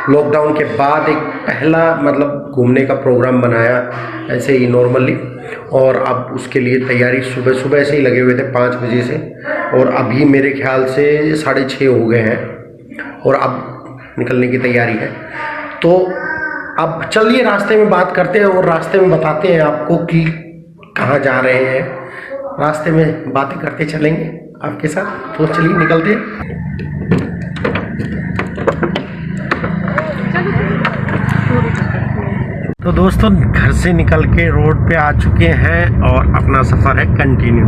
Lockdown के बाद एक पहला मतलब घूमने का प्रोग्राम बनाया ऐसे ही नॉर्मली, और अब उसके लिए तैयारी सुबह सुबह से ही लगे हुए थे 5 बजे से, और अभी मेरे ख्याल से 6:30 हो गए हैं और अब निकलने की तैयारी है। तो अब चलिए रास्ते में बात करते हैं और रास्ते में बताते हैं आपको कि कहाँ जा रहे हैं। रास्ते में बातें करते चलेंगे आपके साथ, तो चलिए निकलते हैं। तो दोस्तों घर से निकल के रोड पे आ चुके हैं और अपना सफ़र है कंटिन्यू,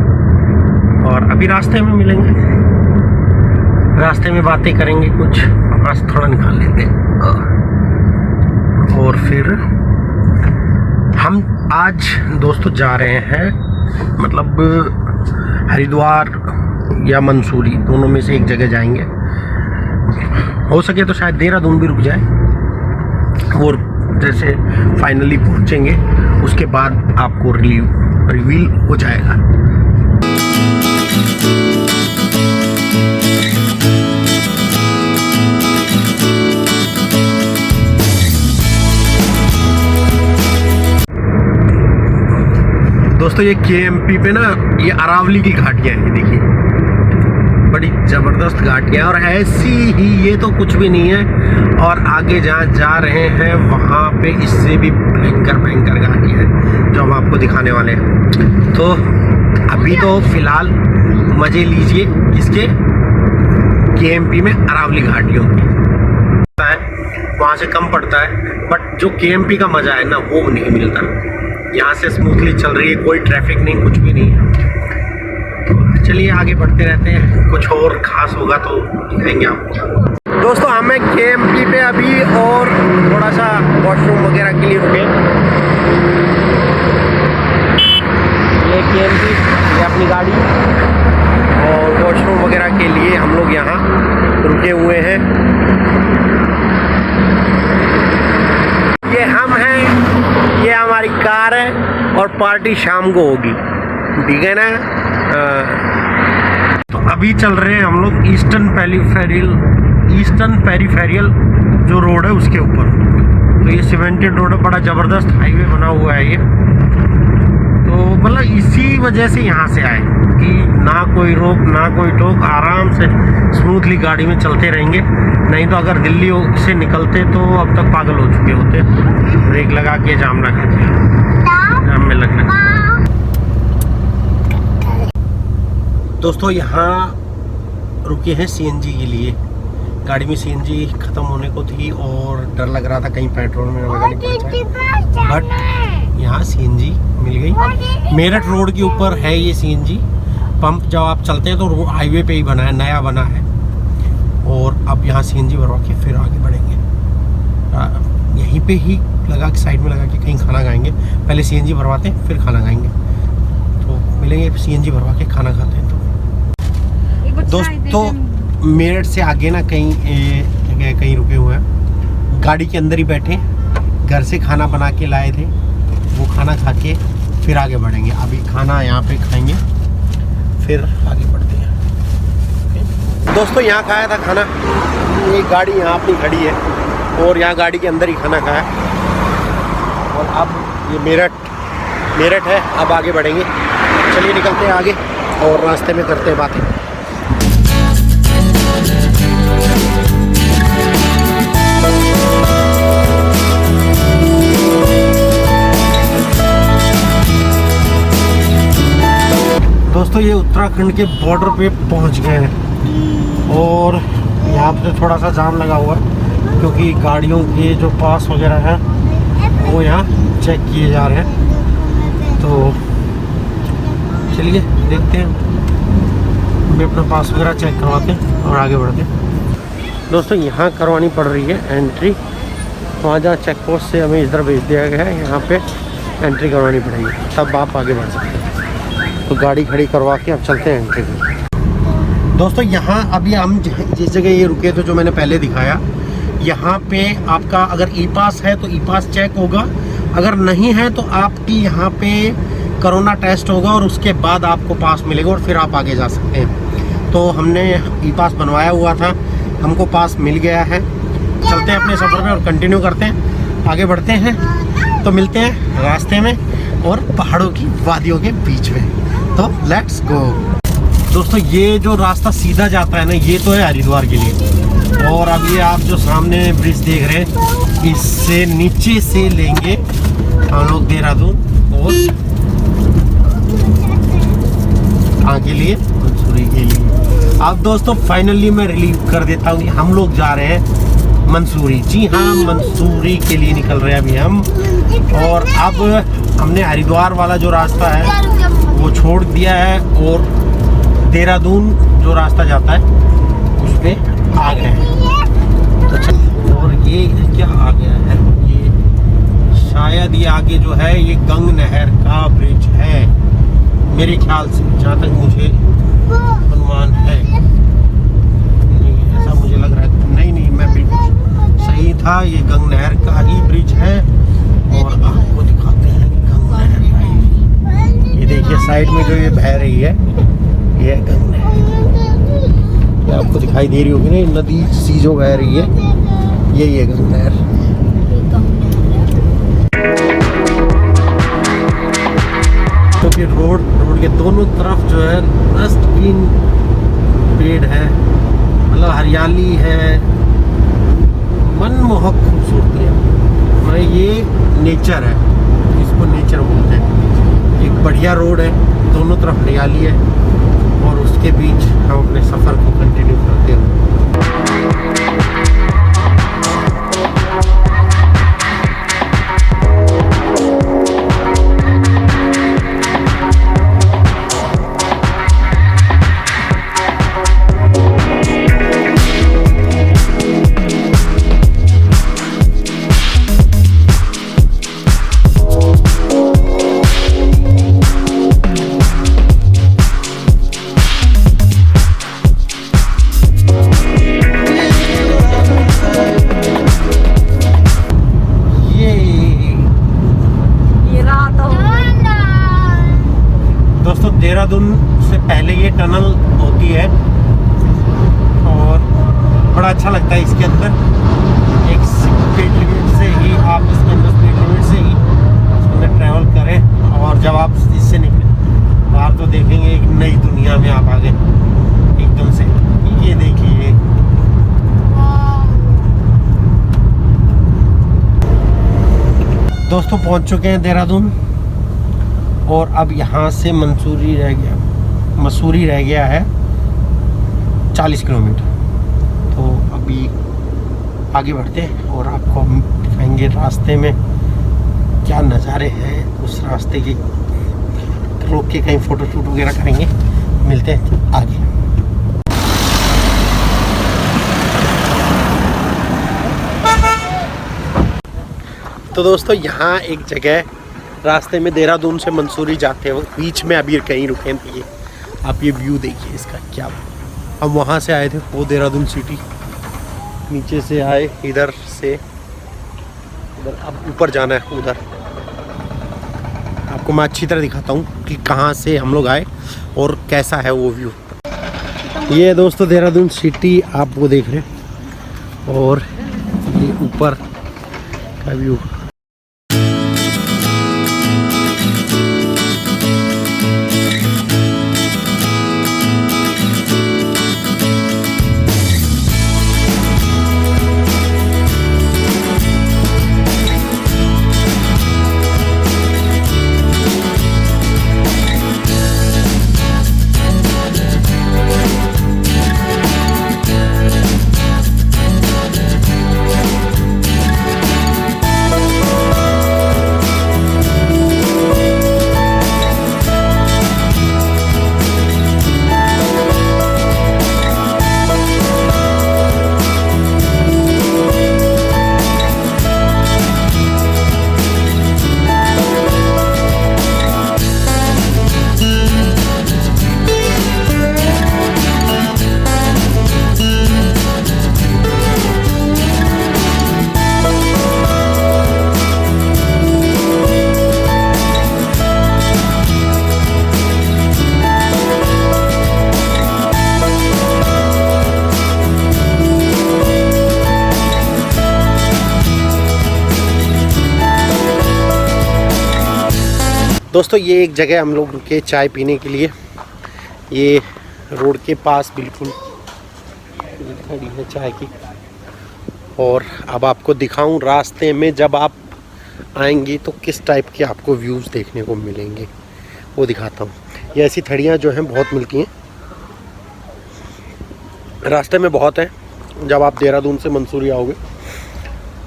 और अभी रास्ते में मिलेंगे, रास्ते में बातें करेंगे, कुछ आवाज़ थोड़ा निकाल लेते हैं। और फिर हम आज दोस्तों जा रहे हैं मतलब हरिद्वार या मंसूरी, दोनों में से एक जगह जाएंगे। हो सके तो शायद देहरादून भी रुक जाए, और जैसे फाइनली पहुंचेंगे उसके बाद आपको रिवील हो जाएगा। दोस्तों ये KMP पे ना ये अरावली की घाटियाँ हैं, देखिए बड़ी ज़बरदस्त घाटियाँ, और ऐसी ही ये तो कुछ भी नहीं है, और आगे जहाँ जा रहे हैं वहाँ पे इससे भी भयंकर घाटियाँ हैं जो हम आपको दिखाने वाले हैं। तो अभी तो फ़िलहाल मज़े लीजिए इसके KMP में अरावली घाटियों की, वहाँ से कम पड़ता है, बट जो KMP का मज़ा है ना वो नहीं मिलता। यहाँ से स्मूथली चल रही है, कोई ट्रैफिक नहीं, कुछ भी नहीं है। तो चलिए आगे बढ़ते रहते हैं, कुछ और ख़ास होगा तो दिखाएंगे आपको। दोस्तों हमें KMP पे अभी और थोड़ा सा वॉशरूम वगैरह के लिए रुके। ये KMP ये अपनी गाड़ी, और वॉशरूम वगैरह के लिए हम लोग यहाँ रुके हुए हैं। ये हम हैं, ये हमारी कार है, और पार्टी शाम को होगी, ठीक है ना। तो अभी चल रहे हैं हम लोग ईस्टर्न पेरीफेरियल जो रोड है उसके ऊपर। तो ये सीमेंटेड रोड है, बड़ा ज़बरदस्त हाईवे बना हुआ है ये। तो मतलब इसी वजह से यहाँ से आए कि ना कोई रोक ना कोई टोक, आराम से स्मूथली गाड़ी में चलते रहेंगे। नहीं तो अगर दिल्ली से निकलते तो अब तक पागल हो चुके होते, ब्रेक लगा के जाम ना करके जाम में लगना। दोस्तों यहाँ रुके हैं CNG के लिए, गाड़ी में CNG ख़त्म होने को थी और डर लग रहा था कहीं पेट्रोल में लगा नहीं पड़ जाए, बट यहाँ CNG मिल गई। मेरठ रोड के ऊपर है ये CNG पंप, जब आप चलते हैं तो हाईवे पे ही बना है, नया बना है, और अब यहाँ CNG भरवा के फिर आगे बढ़ेंगे। यहीं पे ही लगा के साइड में लगा के कहीं खाना खाएंगे, पहले CNG भरवाते हैं फिर खाना खाएंगे। तो मिलेंगे CNG भरवा के खाना खाते हैं। तो दोस्तों मेरठ से आगे ना कहीं रुके हुए हैं, गाड़ी के अंदर ही बैठे, घर से खाना बना के लाए थे, वो खाना खा के फिर आगे बढ़ेंगे। अभी खाना यहाँ पे खाएंगे फिर आगे बढ़ते हैं। दोस्तों यहाँ खाया था खाना, ये गाड़ी यहाँ अपनी खड़ी है और यहाँ गाड़ी के अंदर ही खाना खाया, और अब ये मेरठ है, अब आगे बढ़ेंगे। चलिए निकलते हैं आगे और रास्ते में करते हैं बातें। दोस्तों ये उत्तराखंड के बॉर्डर पे पहुंच गए हैं, और यहाँ पे थोड़ा सा जाम लगा हुआ है क्योंकि गाड़ियों के जो पास वगैरह हैं वो यहाँ चेक किए जा रहे हैं। तो चलिए देखते हैं, अभी अपना पास वगैरह चेक करवाते हैं और आगे बढ़ते हैं। दोस्तों यहाँ करवानी पड़ रही है एंट्री, वहाँ जहाँ चेक पोस्ट से हमें इधर भेज दिया गया है, यहाँ पे एंट्री करवानी पड़ेगी, तब आप आगे बढ़ सकते हैं। तो गाड़ी खड़ी करवा के अब चलते हैं एंट्री में। दोस्तों यहाँ अभी हम जिस जगह ये रुके थे जो मैंने पहले दिखाया, यहाँ पे आपका अगर ई पास है तो ई पास चेक होगा, अगर नहीं है तो आपकी यहाँ पे कोरोना टेस्ट होगा और उसके बाद आपको पास मिलेगा और फिर आप आगे जा सकते हैं। तो हमने ई पास बनवाया हुआ था, हमको पास मिल गया है चलते हैं अपने सफ़र में और कंटिन्यू करते हैं, आगे बढ़ते हैं। तो मिलते हैं रास्ते में और पहाड़ों की वादियों के बीच में। तो लेट्स गो। दोस्तों ये जो रास्ता सीधा जाता है ना, ये तो है हरिद्वार के लिए। और अब ये आप जो सामने ब्रिज देख रहे हैं, इससे नीचे से लेंगे हम लोग देहरादून और कहाँ के लिए, मंसूरी के लिए। अब दोस्तों फाइनली मैं रिलीव कर देता हूँ कि हम लोग जा रहे हैं मंसूरी। जी हाँ, मंसूरी के लिए निकल रहे हैं अभी हम। और अब हमने हरिद्वार वाला जो रास्ता है वो छोड़ दिया है और देहरादून जो रास्ता जाता है उस पे आ गए हैं। तो और ये क्या आ गया है, ये शायद ये आगे जो है ये गंग नहर का ब्रिज है मेरे ख्याल से, जहाँ तक मुझे अनुमान है। नहीं, ऐसा मुझे लग रहा है। नहीं, मैं बिल्कुल सही था, ये गंग नहर का ही ब्रिज है। और आपको दिखाते हैं गंग नहर का ही। ये देखिए साइड में जो ये बह रही है, ये गंग नहर। ये आपको दिखाई दे रही होगी ना, नदी सी जो बह रही है, ये गंग नहर। क्योंकि रोड के दोनों तरफ जो है ग्रीन पेड़ है, मतलब हरियाली है, मनमोहक खूबसूरती है। ये नेचर है, इसको नेचर बोलते हैं। एक बढ़िया रोड है, दोनों तरफ हरियाली है और उसके बीच हम अपने सफ़र को कंटिन्यू करते हैं। देहरादून से पहले ये टनल होती है और बड़ा अच्छा लगता है इसके अंदर। एक स्पीड लिमिट से ही आप इसके अंदर स्पीड लिमिट से ही इसमें ट्रैवल करें और जब आप इससे निकले बाहर तो देखेंगे एक नई दुनिया में आप आ गए एकदम से। ये देखिए, दोस्तों पहुंच चुके हैं देहरादून और अब यहाँ से मसूरी रह गया है 40 किलोमीटर। तो अभी आगे बढ़ते हैं और आपको हम दिखाएंगे रास्ते में क्या नज़ारे हैं। उस रास्ते के रोक के कहीं फ़ोटो शूट वगैरह करेंगे। मिलते हैं आगे। तो दोस्तों यहाँ एक जगह रास्ते में देहरादून से मंसूरी जाते वक्त बीच में अभी कहीं रुके थे। आप ये व्यू देखिए इसका, क्या हम वहाँ से आए थे, वो देहरादून सिटी, नीचे से आए इधर से उधर, अब ऊपर जाना है उधर। आपको मैं अच्छी तरह दिखाता हूँ कि कहाँ से हम लोग आए और कैसा है वो व्यू। ये दोस्तों देहरादून सिटी आप वो देख रहे हैं और ये ऊपर का व्यू। दोस्तों ये एक जगह हम लोग रुके चाय पीने के लिए, ये रोड के पास बिल्कुल खड़ी है चाय की। और अब आपको दिखाऊं रास्ते में जब आप आएंगी तो किस टाइप के आपको व्यूज़ देखने को मिलेंगे, वो दिखाता हूँ। ये ऐसी थड़ियाँ जो हैं बहुत मिलती हैं रास्ते में, बहुत है। जब आप देहरादून से मंसूरी आओगे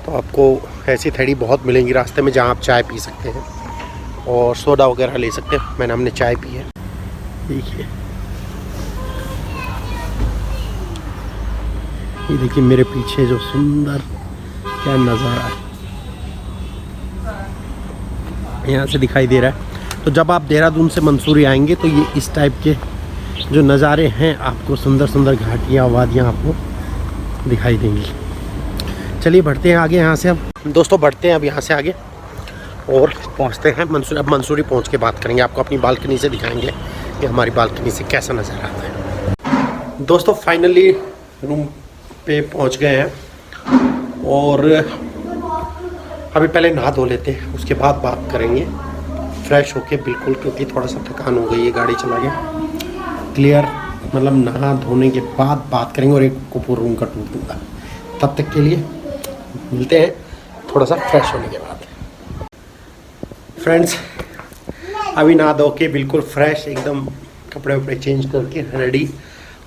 तो आपको ऐसी थड़ी बहुत मिलेंगी रास्ते में, जहाँ आप चाय पी सकते हैं और सोडा वगैरह ले सकते हैं। हमने चाय पी है। देखिए ये देखिए मेरे पीछे जो सुंदर क्या नज़ारा है यहाँ से दिखाई दे रहा है। तो जब आप देहरादून से मंसूरी आएंगे तो ये इस टाइप के जो नज़ारे हैं, आपको सुंदर सुंदर घाटियाँ वादियाँ आपको दिखाई देंगी। चलिए बढ़ते हैं आगे यहाँ से। अब दोस्तों बढ़ते हैं अब यहाँ से आगे और पहुँचते हैं मंसूरी। अब मंसूरी पहुँच के बात करेंगे, आपको अपनी बालकनी से दिखाएंगे कि हमारी बालकनी से कैसा नज़ारा आता है। दोस्तों फाइनली रूम पे पहुँच गए हैं और अभी पहले नहा धो लेते हैं, उसके बाद बात करेंगे फ्रेश होके बिल्कुल, क्योंकि थोड़ा सा थकान हो गई है गाड़ी चला के। क्लियर मतलब नहा धोने के बाद बात करेंगे और एक को रूम का टूर दूँगा। तब तक के लिए मिलते हैं थोड़ा सा फ्रेश होने के बाद। फ्रेंड्स अभी नहा धो के बिल्कुल फ्रेश एकदम, कपड़े वपड़े चेंज करके रेडी।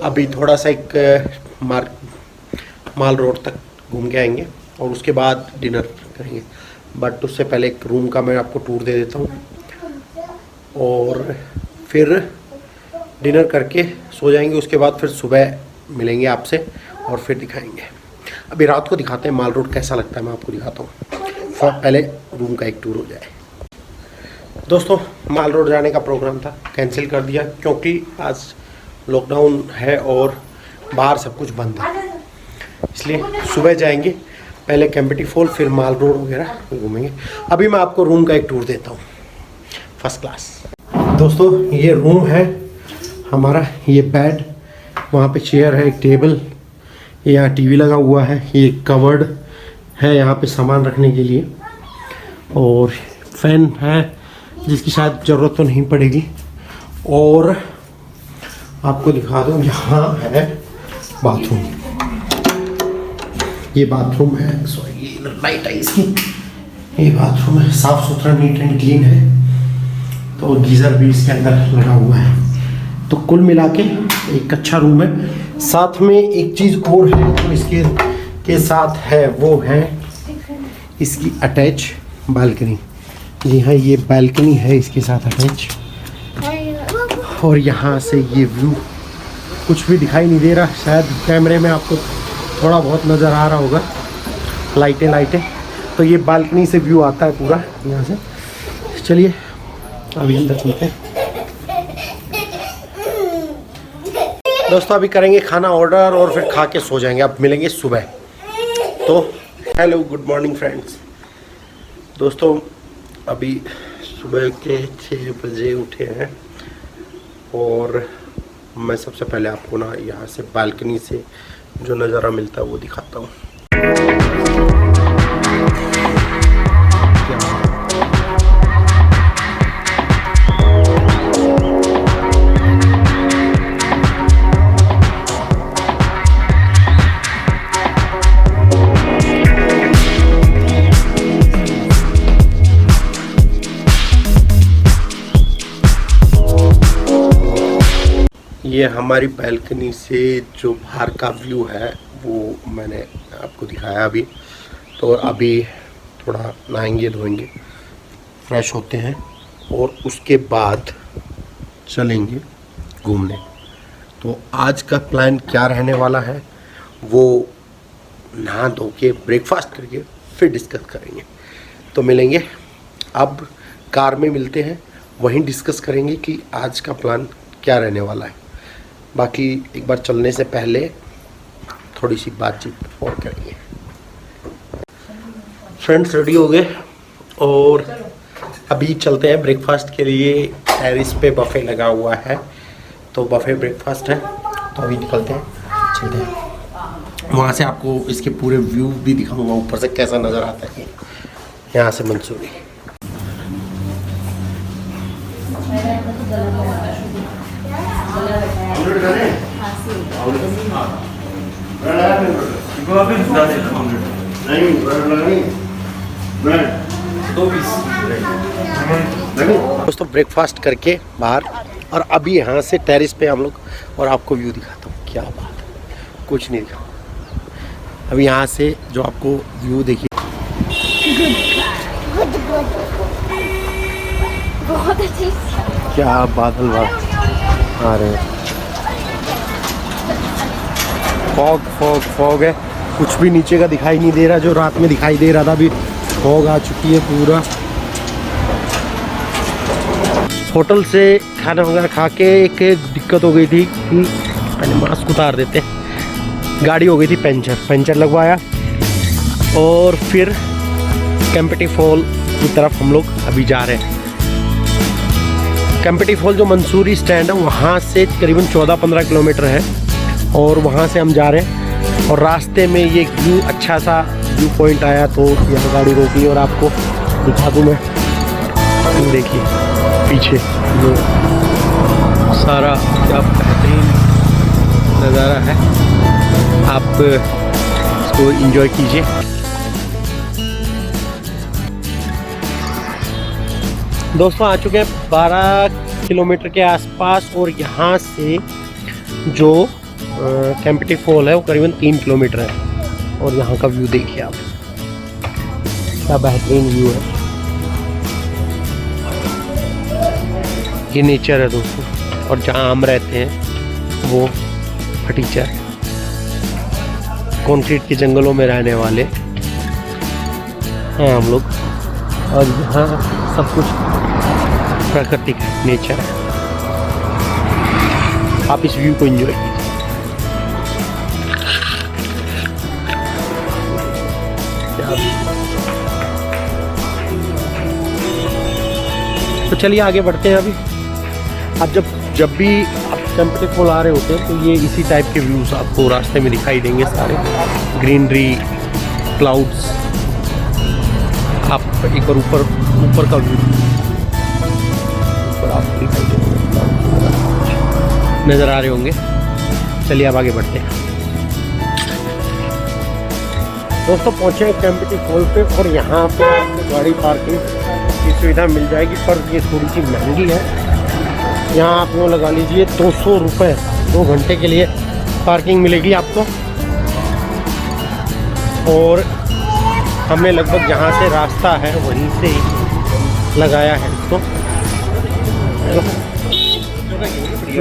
अभी थोड़ा सा एक माल रोड तक घूम के आएंगे और उसके बाद डिनर करेंगे। बट उससे पहले एक रूम का मैं आपको टूर दे देता हूँ और फिर डिनर करके सो जाएंगे। उसके बाद फिर सुबह मिलेंगे आपसे और फिर दिखाएंगे। अभी रात को दिखाते हैं माल रोड कैसा लगता है, मैं आपको दिखाता हूँ। पहले रूम का एक टूर हो जाए। दोस्तों माल रोड जाने का प्रोग्राम था, कैंसिल कर दिया क्योंकि आज लॉकडाउन है और बाहर सब कुछ बंद है, इसलिए सुबह जाएंगे। पहले कैंपटी फॉल फिर माल रोड वगैरह घूमेंगे। अभी मैं आपको रूम का एक टूर देता हूँ फर्स्ट क्लास। दोस्तों ये रूम है हमारा, ये बेड, वहाँ पे चेयर है, एक टेबल, यहाँ टीवी लगा हुआ है, ये कवर्ड है यहाँ पे सामान रखने के लिए और फैन है जिसकी शायद ज़रूरत तो नहीं पड़ेगी। और आपको दिखा दूँ यहाँ है बाथरूम, ये बाथरूम है, सॉरी ये लाइट है इसकी, ये बाथरूम है, साफ़ सुथरा नीट एंड क्लीन है। तो गीज़र भी इसके अंदर लगा हुआ है। तो कुल मिला के एक अच्छा रूम है। साथ में एक चीज़ और है जो इसके के साथ है, वो है इसकी अटैच बालकनी। जी हाँ ये बालकनी है इसके साथ अटैच। और यहाँ से ये व्यू कुछ भी दिखाई नहीं दे रहा, शायद कैमरे में आपको थोड़ा बहुत नज़र आ रहा होगा, लाइटें। तो ये बालकनी से व्यू आता है पूरा यहाँ से। चलिए अभी अंदर चलते हैं। दोस्तों अभी करेंगे खाना ऑर्डर और फिर खा के सो जाएंगे। अब मिलेंगे सुबह। तो हेलो गुड मॉर्निंग फ्रेंड्स। दोस्तों अभी सुबह के 6 बजे उठे हैं और मैं सबसे पहले आपको ना यहाँ से बालकनी से जो नज़ारा मिलता है वो दिखाता हूँ। ये हमारी बालकनी से जो बाहर का व्यू है वो मैंने आपको दिखाया अभी। तो अभी थोड़ा नहाएंगे धोएंगे, फ्रेश होते हैं और उसके बाद चलेंगे घूमने। तो आज का प्लान क्या रहने वाला है वो नहा धो के ब्रेकफास्ट करके फिर डिस्कस करेंगे। तो मिलेंगे, अब कार में मिलते हैं, वहीं डिस्कस करेंगे कि आज का प्लान क्या रहने वाला है। बाकी एक बार चलने से पहले थोड़ी सी बातचीत और करेंगे। फ्रेंड्स रेडी हो गए और अभी चलते हैं ब्रेकफास्ट के लिए। टेरेस पे बफे लगा हुआ है तो बफे ब्रेकफास्ट है, तो अभी निकलते हैं, चलते हैं। वहाँ से आपको इसके पूरे व्यू भी दिखाऊंगा ऊपर से कैसा नज़र आता है यहाँ से मंसूरी। दोस्तों ब्रेकफास्ट करके बाहर, और अभी यहाँ से टेरेस पे हम लोग, और आपको व्यू दिखाता हूँ। क्या बात है, कुछ नहीं दिखा। अभी यहाँ से जो आपको व्यू देखिए, बहुत अच्छी, क्या बादल आ रहे हैं। फॉग है, कुछ भी नीचे का दिखाई नहीं दे रहा। जो रात में दिखाई दे रहा था, अभी फॉग आ चुकी है पूरा। होटल से खाना वगैरह खा के एक दिक्कत हो गई थी कि पहले मास्क उतार देते, गाड़ी हो गई थी पंचर लगवाया, और फिर कैंपटी फॉल की तरफ हम लोग अभी जा रहे हैं। कैंपटी फॉल जो मंसूरी स्टैंड है वहाँ से करीबन 14-15 किलोमीटर है, और वहाँ से हम जा रहे हैं। और रास्ते में ये व्यू, अच्छा सा व्यू पॉइंट आया, तो यहाँ गाड़ी रोक ली और आपको दिखा दूँ मैं। देखिए पीछे जो सारा क्या बेहतरीन नज़ारा है, आप इसको एंजॉय कीजिए। दोस्तों आ चुके हैं 12 किलोमीटर के आसपास, और यहाँ से जो कैंपटी फॉल है वो करीबन 3 किलोमीटर है। और यहाँ का व्यू देखिए आप, क्या बेहतरीन व्यू है। ये नेचर है दोस्तों, और जहाँ हम रहते हैं वो फटीचर, कंक्रीट के जंगलों में रहने वाले हैं हम लोग, और यहाँ सब कुछ प्राकृतिक है, नेचर है। आप इस व्यू को एंजॉय कीजिए। तो चलिए आगे बढ़ते हैं। अभी आप जब भी आप कैंपटी फॉल आ रहे होते हैं तो ये इसी टाइप के व्यूज़ आपको रास्ते में दिखाई देंगे, सारे ग्रीनरी, क्लाउड्स। आप एक बार ऊपर का व्यू ऊपर आपको दिखाई देंगे, नज़र आ रहे होंगे। चलिए अब आगे बढ़ते हैं। दोस्तों पहुँचे कैंपटी फॉल पे, और यहाँ पे आपको गाड़ी पार्किंग की सुविधा मिल जाएगी, पर ये थोड़ी सी महंगी है। यहाँ आप वो लगा लीजिए 200 रुपये 2 घंटे के लिए पार्किंग मिलेगी आपको। और हमने लगभग जहाँ से रास्ता है वहीं से ही लगाया है इसको।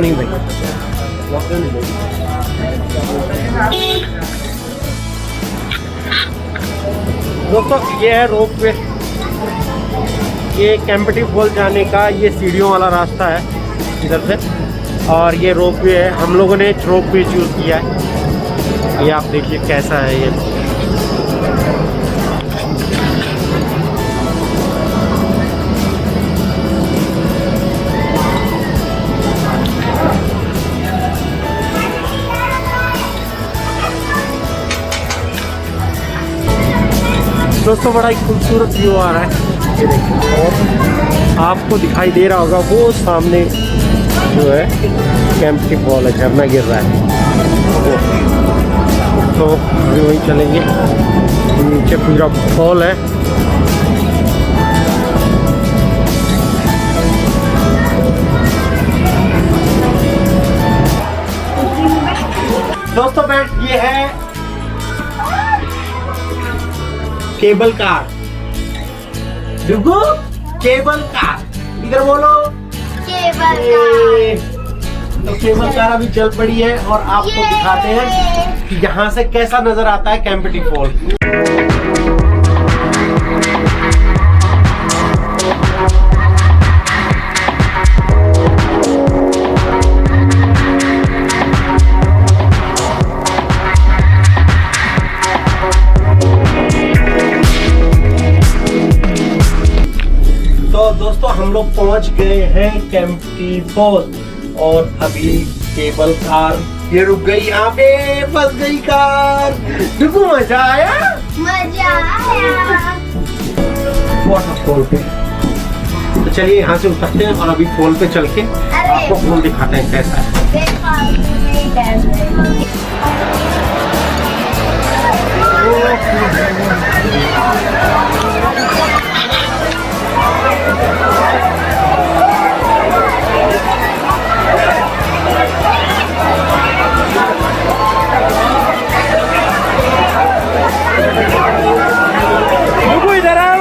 नहीं भाई, दोस्तों ये है रोप वे। ये कैंपटी फॉल जाने का ये सीढ़ियों वाला रास्ता है इधर से, और ये रोप वे है। हम लोगों ने रोप वे यूज़ किया है। ये आप देखिए कैसा है ये। दोस्तों बड़ा ही खूबसूरत व्यू आ रहा है, ये देखिए। और आपको दिखाई दे रहा होगा वो सामने जो है कैंपटी फॉल है, झरना गिर रहा है। तो अभी वहीं चलेंगे, नीचे पूरा फॉल है। दोस्तों ये है केबल कार। डुगू केबल कार, इधर बोलो केबल कार। तो केबल कार अभी चल पड़ी है, और आपको दिखाते हैं कि यहाँ से कैसा नजर आता है कैंपटी फॉल। तो दोस्तों हम लोग पहुंच गए हैं कैंपटी फॉल, और अभी केबल कार ये रुक गई, यहाँ पे फंस गई कार। देखो मजा आया, मजा आया वाटरफॉल पे। तो चलिए यहाँ से उतरते हैं, और अभी फॉल पे चल के आपको फॉल दिखाते हैं कैसा है। इधर आओ।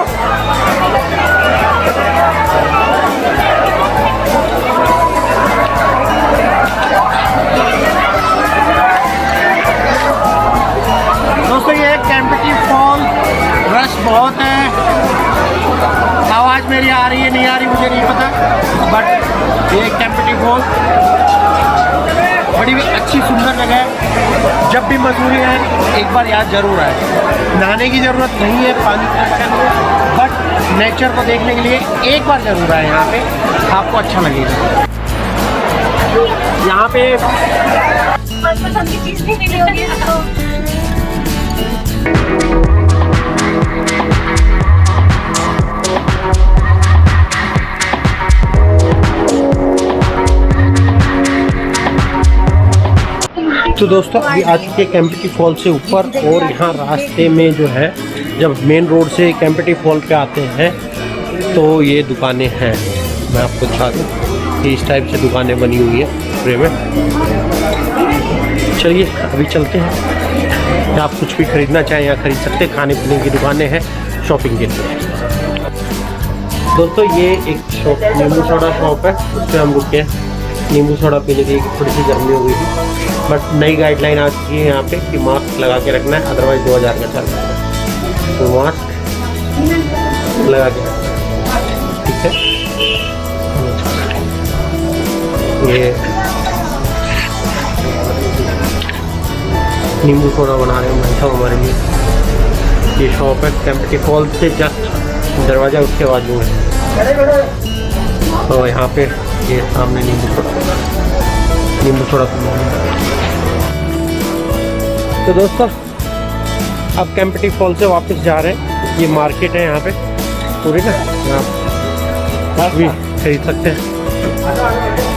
दोस्तों ये कैंपटी फॉल रश बहुत है। आवाज़ मेरी आ रही है नहीं आ रही मुझे नहीं पता, बट ये कैंपटी फॉल बड़ी अच्छी सुंदर जगह है। जब भी मसूरी है एक बार यहाँ जरूर आए। नहाने की ज़रूरत नहीं है, पानी का, बट नेचर को देखने के लिए एक बार जरूर आए यहाँ पे, आपको अच्छा लगेगा। यहाँ पे मनपसंद की चीज भी मिली होगी तो तो दोस्तों अभी आ चुके कैंपटी फॉल से ऊपर, और यहाँ रास्ते में जो है जब मेन रोड से कैंपटी फॉल पे आते हैं तो ये दुकानें हैं। मैं आपको दिखा दूँ कि इस टाइप से दुकानें बनी हुई है पूरे में। चलिए अभी चलते हैं। आप कुछ भी खरीदना चाहें यहाँ खरीद सकते हैं। खाने पीने की दुकानें हैं शॉपिंग के लिए। दोस्तों ये एक शॉप नींबू सोडा शॉप है, उस पर हम रुके हैं नींबू सोडा पीने की। थोड़ी सी गर्मी हो गई थी, बट नई गाइडलाइन आ चुकी है यहाँ पे कि मास्क लगा के रखना है, अदरवाइज 2000 का चार्ज है। तो मास्क लगा के ठीक है। ये नींबू सोडा बना रहे हैं भाई साहब हमारे लिए। ये शॉप है कैंपटी फॉल से जस्ट दरवाज़ा उसके बाजू है। तो यहाँ पे ये सामने नींबू सोडा तो दोस्तों अब कैंपटी फॉल से वापस जा रहे हैं। ये मार्केट है यहाँ पे पूरी ना, आप भी खरीद सकते हैं।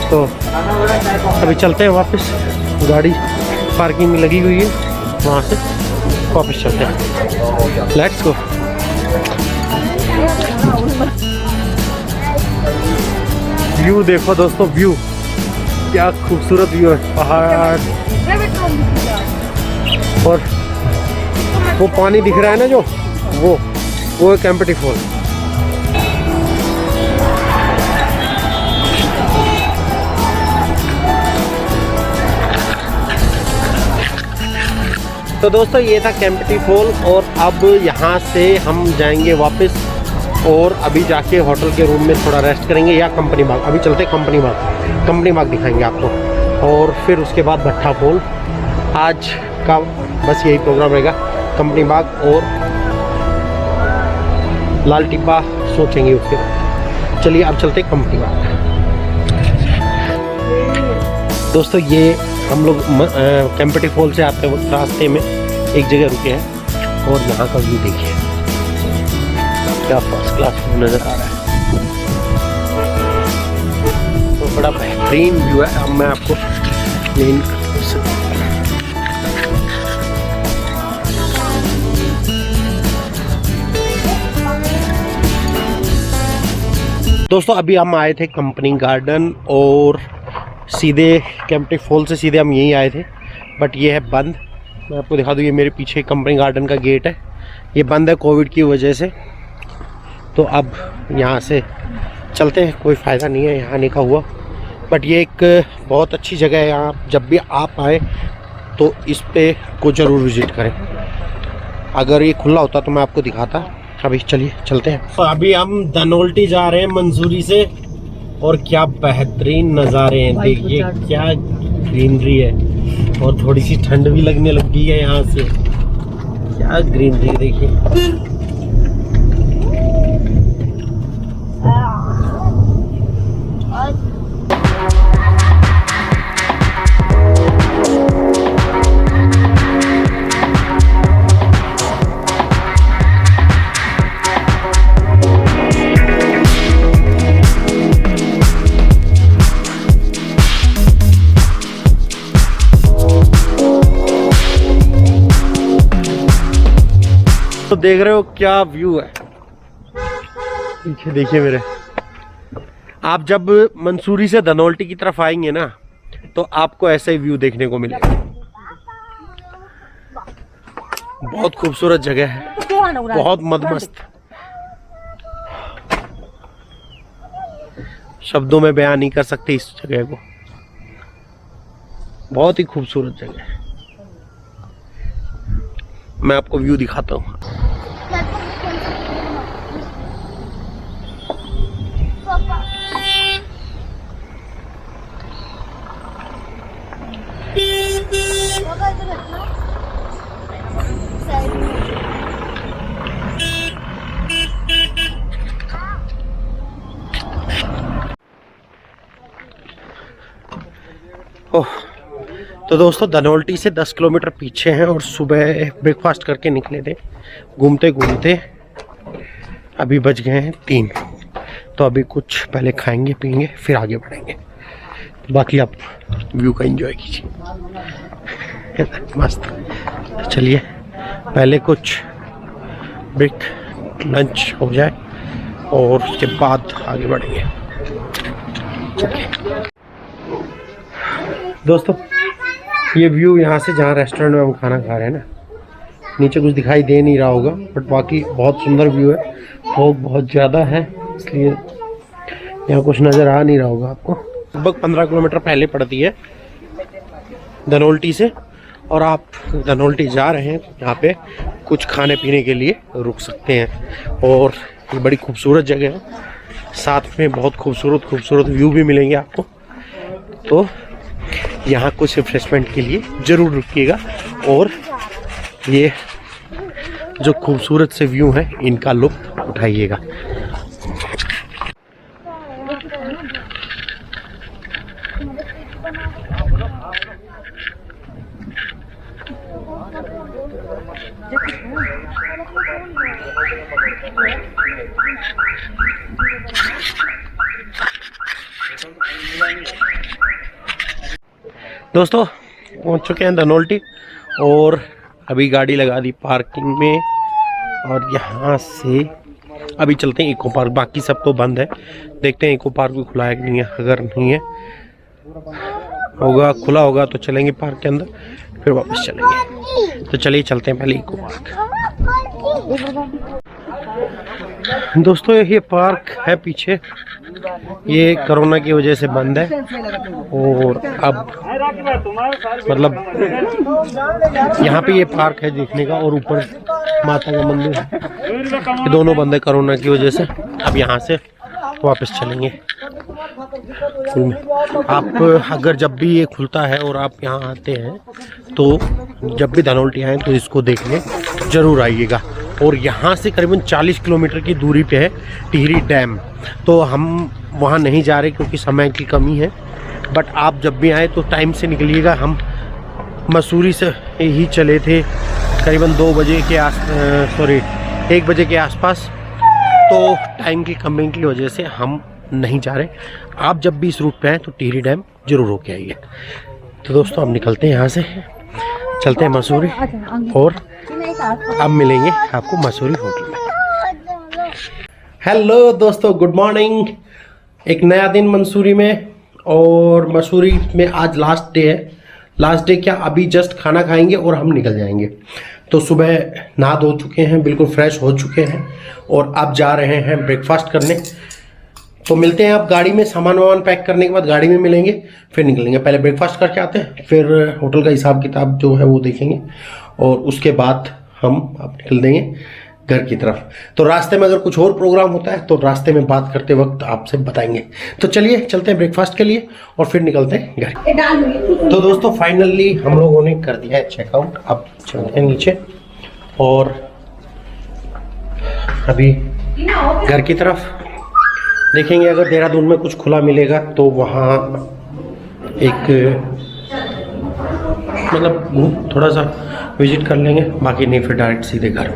तो अभी चलते हैं वापस, गाड़ी पार्किंग में लगी हुई है, वहाँ से वापस चलते हैं। Let's go. व्यू देखो दोस्तों, व्यू क्या खूबसूरत व्यू है, पहाड़ और वो पानी दिख रहा है ना जो वो है कैंपटी फॉल। तो दोस्तों ये था कैंपटी फॉल, और अब यहाँ से हम जाएंगे वापस, और अभी जाके होटल के रूम में थोड़ा रेस्ट करेंगे या कंपनी बाग। अभी चलते कंपनी बाग दिखाएंगे आपको, और फिर उसके बाद भट्टा फॉल। आज का बस यही प्रोग्राम रहेगा, कंपनी बाग और लाल टिब्बा सोचेंगे उसके बाद। चलिए अब चलते कंपनी बाग। दोस्तों ये हम लोग कैंपटी फॉल से आते वक्त रास्ते में एक जगह रुके हैं, और यहाँ का व्यू देखिए क्या फर्स्ट क्लास व्यू नज़र आ रहा है। तो बड़ा बेहतरीन व्यू है। अब मैं आपको मेन दोस्तों अभी हम आए थे कंपनी गार्डन, और सीधे कैंपटी फॉल से सीधे हम यहीं आए थे, बट ये है बंद। मैं आपको दिखा दूँ, ये मेरे पीछे कंपनी गार्डन का गेट है, ये बंद है कोविड की वजह से। तो अब यहाँ से चलते हैं, कोई फ़ायदा नहीं है यहाँ आने का हुआ, बट ये एक बहुत अच्छी जगह है। यहाँ जब भी आप आए तो इस पे को ज़रूर विज़िट करें। अगर ये खुला होता तो मैं आपको दिखाता। अभी चलिए चलते हैं। तो अभी हम धनोल्टी जा रहे हैं मंसूरी से, और क्या बेहतरीन नज़ारे हैं, देखिए क्या ग्रीनरी है, और थोड़ी सी ठंड भी लगने लगी है यहाँ से। क्या ग्रीनरी देखिए। दोस्तों देख रहे हो क्या व्यू है, पीछे देखिए मेरे। आप जब मंसूरी से धनौल्टी की तरफ आएंगे ना तो आपको ऐसा ही व्यू देखने को मिलेगा। बहुत खूबसूरत जगह है, बहुत मदमस्त, शब्दों में बयान नहीं कर सकते इस जगह को। बहुत ही खूबसूरत जगह है। मैं आपको व्यू दिखाता हूँ। ओह, तो दोस्तों धनौल्टी से 10 किलोमीटर पीछे हैं और सुबह ब्रेकफास्ट करके निकले थे घूमते घूमते। अभी बज गए हैं 3, तो अभी कुछ पहले खाएंगे पिएंगे फिर आगे बढ़ेंगे। बाकी आप व्यू का एंजॉय कीजिए, मस्त। तो चलिए पहले कुछ ब्रेक लंच हो जाए और उसके बाद आगे बढ़ेंगे। दोस्तों ये व्यू यहाँ से, जहाँ रेस्टोरेंट में हम खाना खा रहे हैं ना, नीचे कुछ दिखाई दे नहीं रहा होगा बट बाकी बहुत सुंदर व्यू है। फॉग बहुत ज़्यादा है इसलिए यहाँ कुछ नज़र आ नहीं रहा होगा आपको। लगभग 15 किलोमीटर पहले पड़ती है धनौल्टी से, और आप धनौल्टी जा रहे हैं यहाँ पे कुछ खाने पीने के लिए रुक सकते हैं। और ये बड़ी खूबसूरत जगह है, साथ में बहुत खूबसूरत व्यू भी मिलेंगे आपको। तो यहाँ कुछ रिफ्रेशमेंट के लिए ज़रूर रुकिएगा और ये जो खूबसूरत से व्यू हैं इनका लुत्फ उठाइएगा। दोस्तों पहुंच चुके हैं धनौल्टी और अभी गाड़ी लगा दी पार्किंग में, और यहाँ से अभी चलते हैं इको पार्क। बाकी सब तो बंद है, देखते हैं इको पार्क भी खुला है कि नहीं है। अगर नहीं है होगा, खुला होगा तो चलेंगे पार्क के अंदर, फिर वापस चलेंगे। तो चलिए चलते हैं पहले इको पार्क। दोस्तों ये पार्क है पीछे, ये कोरोना की वजह से बंद है और अब मतलब यहाँ पे ये पार्क है देखने का, और ऊपर माता का मंदिर है। ये दोनों बंद है कोरोना की वजह से। अब यहाँ से वापस चलेंगे। आप अगर जब भी ये खुलता है और आप यहाँ आते हैं तो जब भी धनौल्टी आए तो इसको देखने ज़रूर आइएगा। और यहाँ से करीबन 40 किलोमीटर की दूरी पे है टिहरी डैम। तो हम वहाँ नहीं जा रहे क्योंकि समय की कमी है, बट आप जब भी आए तो टाइम से निकलिएगा। हम मसूरी से ही चले थे करीबन 2 बजे के 1 बजे के आसपास, तो टाइम की कमी की वजह से हम नहीं जा रहे। आप जब भी इस रूट पे आए तो टिहरी डैम जरूर होके आइए। तो दोस्तों हम निकलते हैं यहाँ से, चलते हैं मसूरी और अब मिलेंगे आपको मसूरी होटल में। हेलो दोस्तों, गुड मॉर्निंग। एक नया दिन मंसूरी में, और मसूरी में आज लास्ट डे है। लास्ट डे क्या, अभी जस्ट खाना खाएंगे और हम निकल जाएंगे। तो सुबह नहा धो चुके हैं, बिल्कुल फ्रेश हो चुके हैं और अब जा रहे हैं ब्रेकफास्ट करने। तो मिलते हैं आप गाड़ी में, सामान वामान पैक करने के बाद गाड़ी में मिलेंगे, फिर निकलेंगे। पहले ब्रेकफास्ट करके आते हैं, फिर होटल का हिसाब किताब जो है वो देखेंगे और उसके बाद हम अब निकल देंगे घर की तरफ। तो रास्ते में अगर कुछ और प्रोग्राम होता है तो रास्ते में बात करते वक्त आपसे बताएंगे। तो चलिए चलते हैं ब्रेकफास्ट के लिए और फिर निकलते हैं घर। तो दोस्तों फाइनली हम लोगों ने कर दिया है चेकआउट। अब चलते हैं नीचे और अभी घर की तरफ देखेंगे। अगर देहरादून में कुछ खुला मिलेगा तो वहाँ एक मतलब थोड़ा सा विजिट कर लेंगे, बाकी नहीं फिर डायरेक्ट सीधे घर।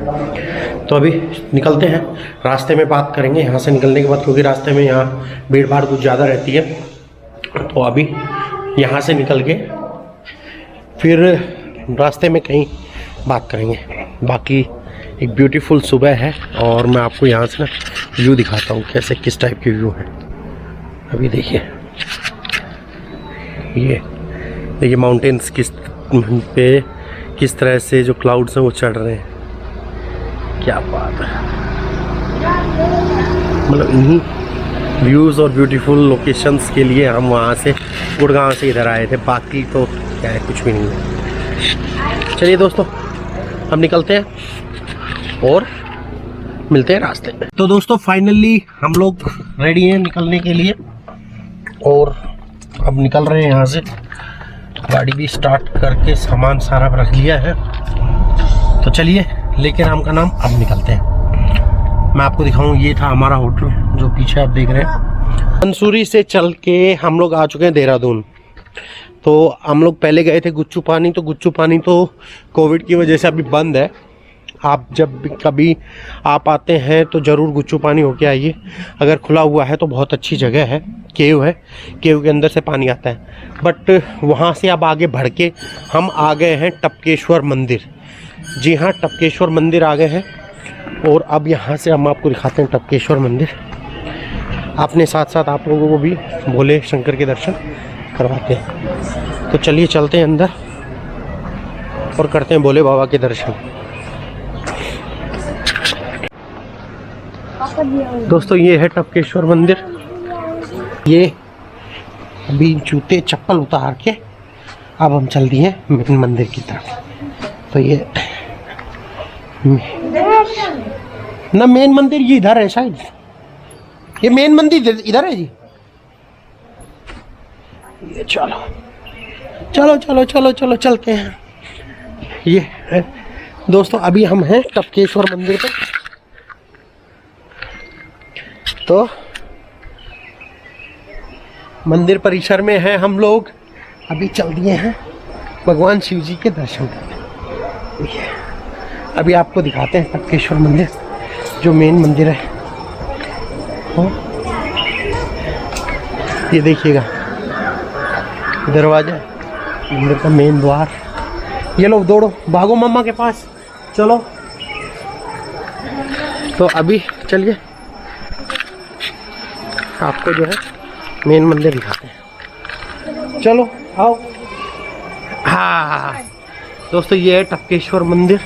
तो अभी निकलते हैं, रास्ते में बात करेंगे यहाँ से निकलने के बाद, क्योंकि रास्ते में यहाँ भीड़ भाड़ कुछ ज़्यादा रहती है। तो अभी यहाँ से निकल के फिर रास्ते में कहीं बात करेंगे। बाकी एक ब्यूटीफुल सुबह है और मैं आपको यहाँ से ना व्यू दिखाता हूँ कैसे किस टाइप के व्यू है। अभी देखिए ये देखिए माउंटेन्स पे किस तरह से जो क्लाउड्स हैं वो चढ़ रहे हैं। क्या बात है, मतलब इन्हीं व्यूज़ और ब्यूटीफुल लोकेशंस के लिए हम वहाँ से गुड़गांव से इधर आए थे, बाकी तो क्या है कुछ भी नहीं है। चलिए दोस्तों हम निकलते हैं और मिलते हैं रास्ते में। तो दोस्तों फाइनली हम लोग रेडी हैं निकलने के लिए और अब निकल रहे हैं यहाँ से। गाड़ी भी स्टार्ट करके सामान सारा रख लिया है, तो चलिए लेके राम का नाम अब निकलते हैं। मैं आपको दिखाऊं, ये था हमारा होटल जो पीछे आप देख रहे हैं। मंसूरी से चल के हम लोग आ चुके हैं देहरादून। तो हम लोग पहले गए थे गुच्चू पानी, तो गुच्चू पानी तो कोविड की वजह से अभी बंद है। आप जब भी कभी आप आते हैं तो ज़रूर गुच्चू पानी होके आइए। अगर खुला हुआ है तो बहुत अच्छी जगह है, केव है, केव के अंदर से पानी आता है। बट वहाँ से अब आगे बढ़ के हम आ गए हैं टपकेश्वर मंदिर। जी हाँ, टपकेश्वर मंदिर आ गए हैं और अब यहाँ से हम आपको दिखाते हैं टपकेश्वर मंदिर। अपने साथ साथ आप लोगों को भी भोले शंकर के दर्शन करवाते हैं। तो चलिए चलते हैं अंदर और करते हैं भोले बाबा के दर्शन। दोस्तों ये है टपकेश्वर मंदिर। ये अभी जूते चप्पल उतार के अब हम चल दिए मेन मंदिर की तरफ। तो ये ना मेन मंदिर ये इधर है शायद, ये मेन मंदिर इधर है जी। ये चलो चलो चलो चलो चलो चलते हैं। ये है दोस्तों, अभी हम हैं टपकेश्वर मंदिर पे। तो मंदिर परिसर में है हम लोग, अभी चल दिए हैं भगवान शिव जी के दर्शन करने। अभी आपको दिखाते हैं टपकेश्वर मंदिर जो मेन मंदिर है। ये देखिएगा दरवाजा, मंदिर का मेन द्वार। ये लोग दौड़ो भागो मम्मा के पास, चलो। तो अभी चलिए आपको जो है मेन मंदिर दिखाते हैं। चलो आओ। हाँ दोस्तों ये है टपकेश्वर मंदिर।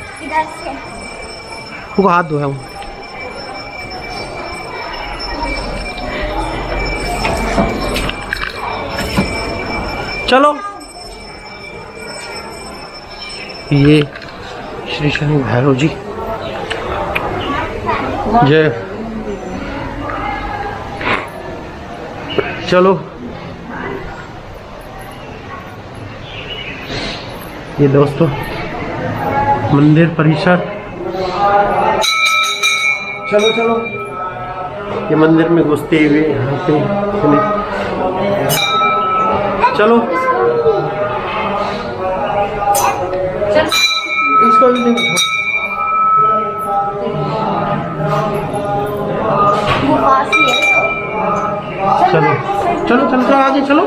वो हाथ धोया हूँ। चलो ये श्री शनि भैरव जी जय। चलो ये दोस्तों मंदिर परिसर। चलो चलो ये मंदिर में घुसते हुए यहाँ पे चलो। इसको भी नहीं चलो चलो चलो चलो आगे चलो।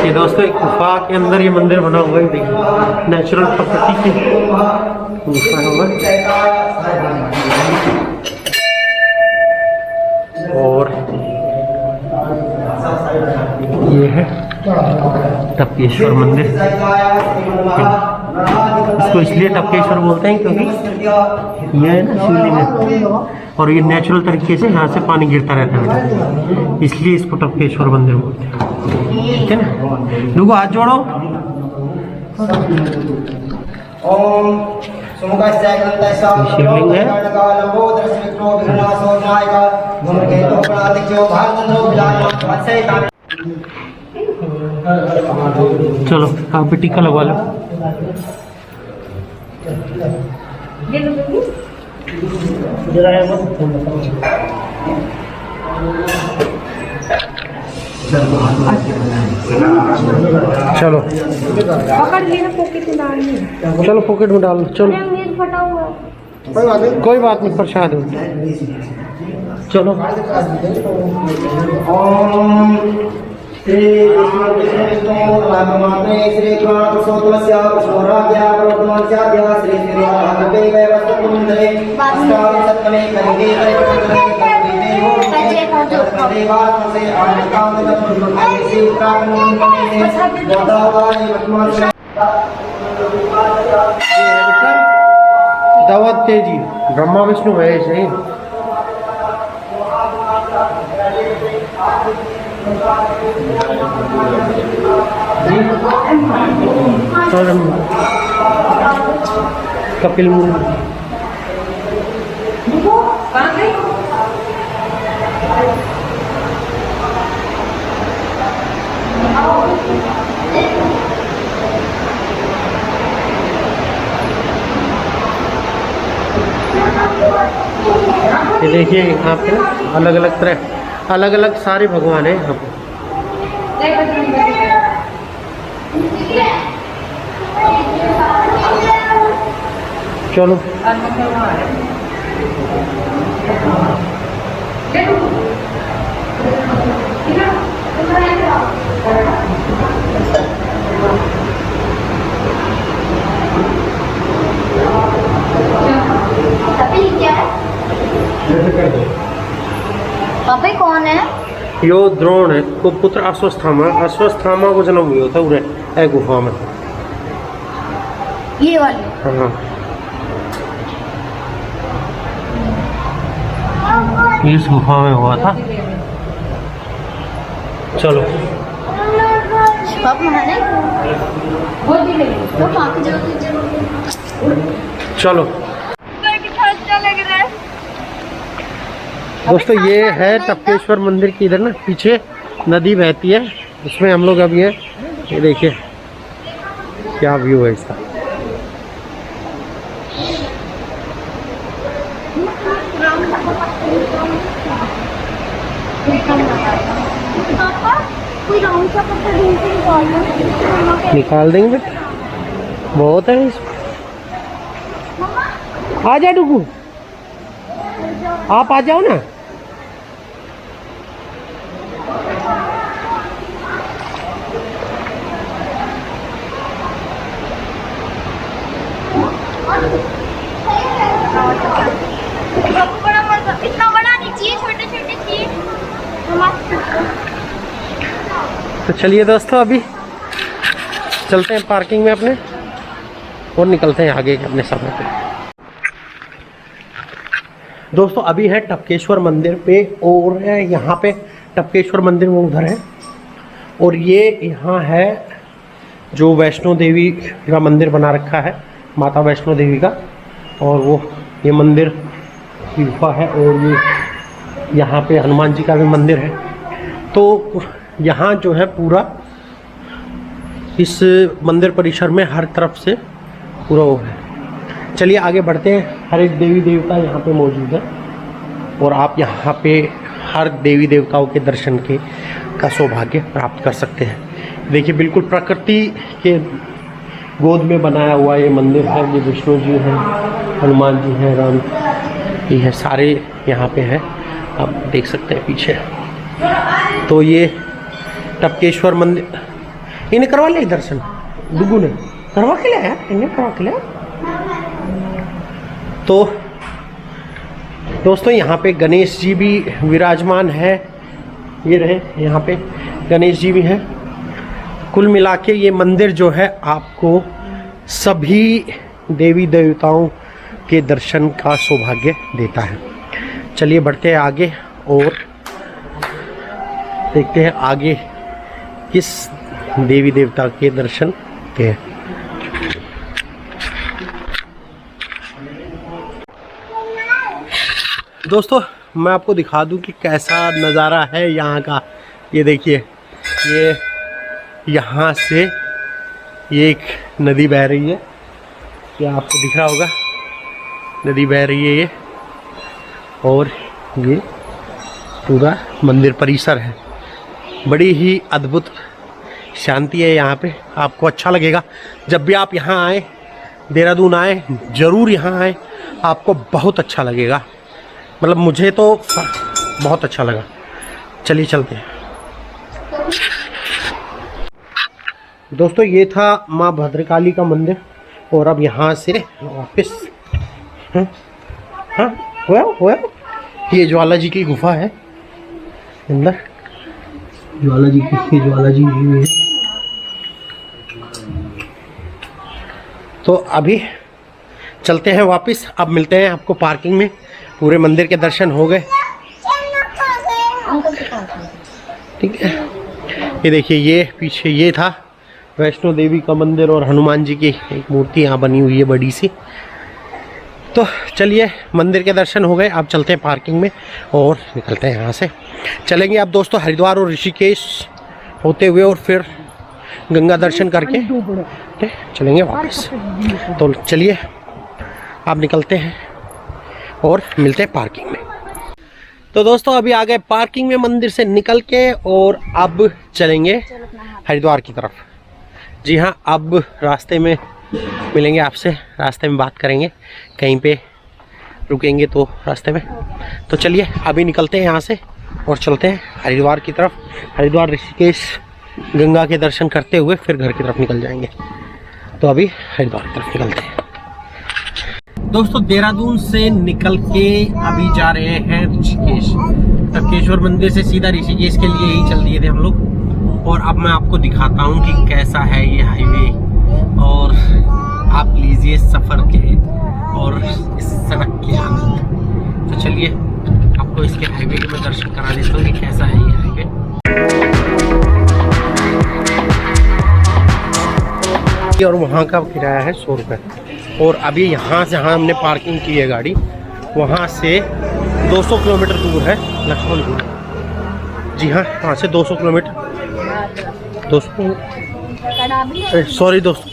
ये दोस्तों एक गुफा के अंदर ये मंदिर बना हुआ है। देखिए नेचुरल प्रकृति की गुफा है। और ये है टपकेश्वर मंदिर। इसको इसलिए टपकेश्वर बोलते हैं क्योंकि ये है ना शिवलिंग है और ये नेचुरल तरीके से यहाँ से पानी गिरता रहता है, इसलिए इसको टपकेश्वर मंदिर बोलते हैं। ठीक है ना, लोगों हाथ जोड़ो। शिवलिंग है। चलो आप भी टीका लगवा लो। चलो पकड़ लेना, पॉकेट में डाल। चलो पॉकेट में डाल। चलो फटा हुआ, कोई बात नहीं, प्रसाद हो। चलो श्री विष्णु भगवाने श्री पुरुषोत्तमस्य विष्णुराज्ञा प्रवर्तमानस्याद्य श्री श्रीराघवे वैवस्वकुंडले अष्टाविंशतमे कलिगे देवात्मसे आनकांतकं उत्तराखंड गोदावरी वर्तमान दावत तेजी ब्रह्मा विष्णु महेश है। कपिल मुनि ये देखिए यहाँ पे अलग अलग तरह अलग अलग सारे भगवान हैं यहाँ पे। चलो पापा कौन है? यो द्रोण है को पुत्र अश्वस्थामा को जन्म हुआ था उरे ए गुफा में। ये वाले हाँ इस गुफा में हुआ था। चलो पापा है तो काफी चलो दोस्तों, ये है टपकेश्वर मंदिर की इधर ना पीछे नदी बहती है, उसमें हम लोग अभी हैं। ये देखिए क्या व्यू है इसका। कोई राउंड सा पत्थर ढूंढ के निकाल देंगे बहुत है इसमें। आ जा डुगू, आप आ जाओ ना। इतना बड़ा नहीं चाहिए, छोटे छोटे चाहिए। तो चलिए दोस्तों, अभी चलते हैं पार्किंग में अपने और निकलते हैं आगे के अपने सफर पे। दोस्तों अभी है टपकेश्वर मंदिर पे, और यहाँ पे टपकेश्वर मंदिर वो उधर है, और ये यहाँ है जो वैष्णो देवी का मंदिर बना रखा है, माता वैष्णो देवी का। और वो ये मंदिर की गुफा है, और ये यहाँ पे हनुमान जी का भी मंदिर है। तो यहाँ जो है पूरा इस मंदिर परिसर में हर तरफ से पूरा वो है। चलिए आगे बढ़ते हैं। हर एक देवी देवता यहाँ पे मौजूद है, और आप यहाँ पे हर देवी देवताओं के दर्शन का सौभाग्य प्राप्त कर सकते हैं। देखिए बिल्कुल प्रकृति के गोद में बनाया हुआ ये मंदिर है। ये विष्णु जी हैं, हनुमान जी हैं, राम जी हैं, सारे यहाँ पे हैं, आप देख सकते हैं पीछे। तो ये टपकेश्वर मंदिर इन्हें करवा लिया दर्शन, डुगू ने करवा के लाया, इन्हें करवा के लाया। तो दोस्तों यहाँ पे गणेश जी भी विराजमान है, ये रहे यहाँ पे गणेश जी भी हैं। कुल मिला के ये मंदिर जो है आपको सभी देवी देवताओं के दर्शन का सौभाग्य देता है। चलिए बढ़ते हैं आगे और देखते हैं आगे किस देवी देवता के दर्शन के हैं। दोस्तों मैं आपको दिखा दूं कि कैसा नज़ारा है यहाँ का। ये देखिए, ये यहाँ से ये एक नदी बह रही है, ये आपको दिख रहा होगा, नदी बह रही है ये, और ये पूरा मंदिर परिसर है। बड़ी ही अद्भुत शांति है यहाँ पे, आपको अच्छा लगेगा। जब भी आप यहाँ आए, देहरादून आए, ज़रूर यहाँ आए, आपको बहुत अच्छा लगेगा। मतलब मुझे तो बहुत अच्छा लगा। चलिए चलते हैं। दोस्तों ये था माँ भद्रकाली का मंदिर और अब यहाँ से वापस हुआ ये ज्वाला जी की गुफा है अंदर, ज्वाला जी भी है। तो अभी चलते हैं वापस, अब मिलते हैं आपको पार्किंग में। पूरे मंदिर के दर्शन हो गए, ठीक है। ये देखिए, ये पीछे ये था वैष्णो देवी का मंदिर और हनुमान जी की एक मूर्ति यहाँ बनी हुई है बड़ी सी। तो चलिए, मंदिर के दर्शन हो गए, अब चलते हैं पार्किंग में और निकलते हैं यहाँ से। चलेंगे अब दोस्तों हरिद्वार और ऋषिकेश होते हुए और फिर गंगा दर्शन करके चलेंगे वापस। तो चलिए अब निकलते हैं और मिलते हैं पार्किंग में। तो दोस्तों अभी आ गए पार्किंग में मंदिर से निकल के और अब चलेंगे हरिद्वार की तरफ। जी हाँ, अब रास्ते में मिलेंगे आपसे, रास्ते में बात करेंगे, कहीं पे रुकेंगे तो रास्ते में। तो चलिए अभी निकलते हैं यहाँ से और चलते हैं हरिद्वार की तरफ। हरिद्वार ऋषिकेश गंगा के दर्शन करते हुए फिर घर की तरफ निकल जाएंगे। तो अभी हरिद्वार की तरफ निकलते हैं। दोस्तों देहरादून से निकल के अभी जा रहे हैं ऋषिकेश। टपकेश्वर मंदिर से सीधा ऋषिकेश के लिए ही चल दिए थे हम लोग। और अब मैं आपको दिखाता हूँ कि कैसा है ये हाईवे, और आप लीजिए सफ़र के और इस सड़क के आनंद। तो चलिए आपको इसके हाईवे के मैं दर्शन करा देता हूँ कि कैसा है ये हाईवे। और वहाँ का किराया है 100 रुपये। और अभी यहाँ से जहाँ हमने पार्किंग की है गाड़ी, वहाँ से 200 किलोमीटर दूर है लक्ष्मण झूला। जी हाँ, वहाँ से 200 किलोमीटर, 200 सॉरी दोस्तों,